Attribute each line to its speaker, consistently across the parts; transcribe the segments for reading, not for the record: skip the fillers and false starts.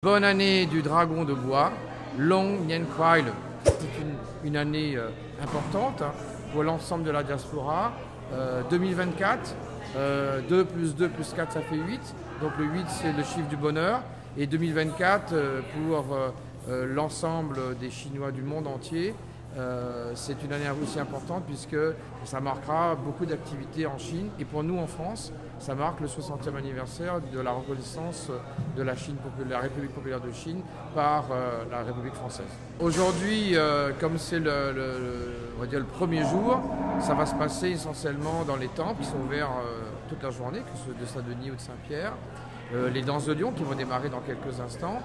Speaker 1: Bonne année du dragon de bois, Long Nien Kwai. C'est une année importante pour l'ensemble de la diaspora. 2024, 2 plus 2 plus 4 ça fait 8, donc le 8 c'est le chiffre du bonheur. Et 2024 pour l'ensemble des Chinois du monde entier, c'est une année aussi importante puisque ça marquera beaucoup d'activités en Chine. Et pour nous en France, ça marque le 60e anniversaire de la reconnaissance de la Chine, la République populaire de Chine par la République française. Aujourd'hui, comme c'est on va dire le premier jour, ça va se passer essentiellement dans les temples qui sont ouverts toute la journée, que ce soit de Saint-Denis ou de Saint-Pierre. Les danses de lion qui vont démarrer dans quelques instants.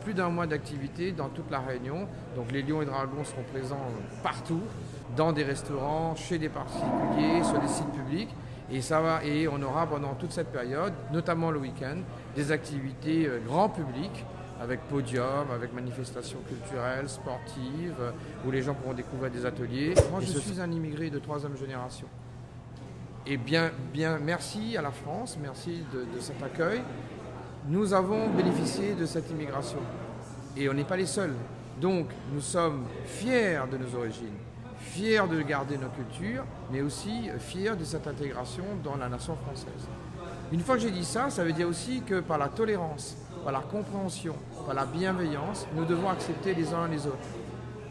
Speaker 1: Plus d'un mois d'activité dans toute la Réunion. Donc les lions et dragons seront présents partout, dans des restaurants, chez des particuliers, sur des sites publics. Et on aura pendant toute cette période, notamment le week-end, des activités grand public, avec podium, avec manifestations culturelles, sportives, où les gens pourront découvrir des ateliers. Moi, je suis un immigré de 3e génération. Et bien, merci à la France, merci de cet accueil. Nous avons bénéficié de cette immigration. Et on n'est pas les seuls. Donc, nous sommes fiers de nos origines, fiers de garder nos cultures, mais aussi fiers de cette intégration dans la nation française. Une fois que j'ai dit ça, ça veut dire aussi que par la tolérance, par la compréhension, par la bienveillance, nous devons accepter les uns les autres.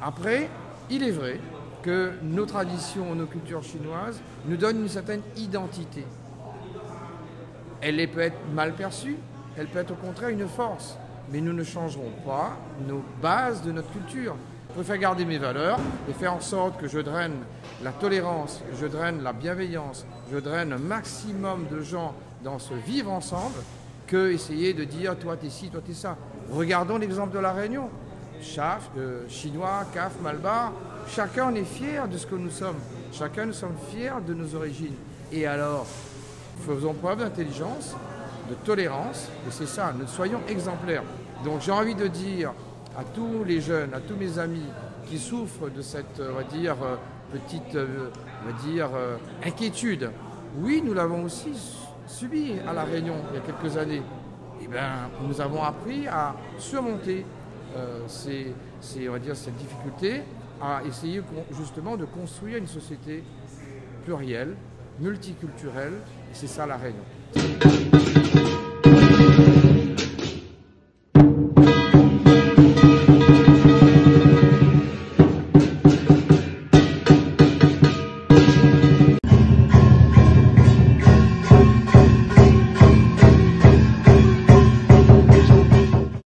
Speaker 1: Après, il est vrai que nos traditions, nos cultures chinoises nous donnent une certaine identité. Elle peut être mal perçue, elle peut être au contraire une force, mais nous ne changerons pas nos bases de notre culture. Je préfère garder mes valeurs et faire en sorte que je draine la tolérance, que je draine la bienveillance, je draine un maximum de gens dans ce vivre ensemble, que essayer de dire toi t'es ci, toi t'es ça. Regardons l'exemple de la Réunion. Chaf, Chinois, Caf, Malbar, chacun est fier de ce que nous sommes. Chacun nous sommes fiers de nos origines. Et alors, faisons preuve d'intelligence, de tolérance, et c'est ça, nous soyons exemplaires. Donc j'ai envie de dire à tous les jeunes, à tous mes amis qui souffrent de cette, on va dire, petite inquiétude. Oui, nous l'avons aussi subi à La Réunion il y a quelques années. Eh bien, nous avons appris à surmonter on va dire, cette difficulté, à essayer justement de construire une société plurielle, multiculturelle, et c'est ça La Réunion.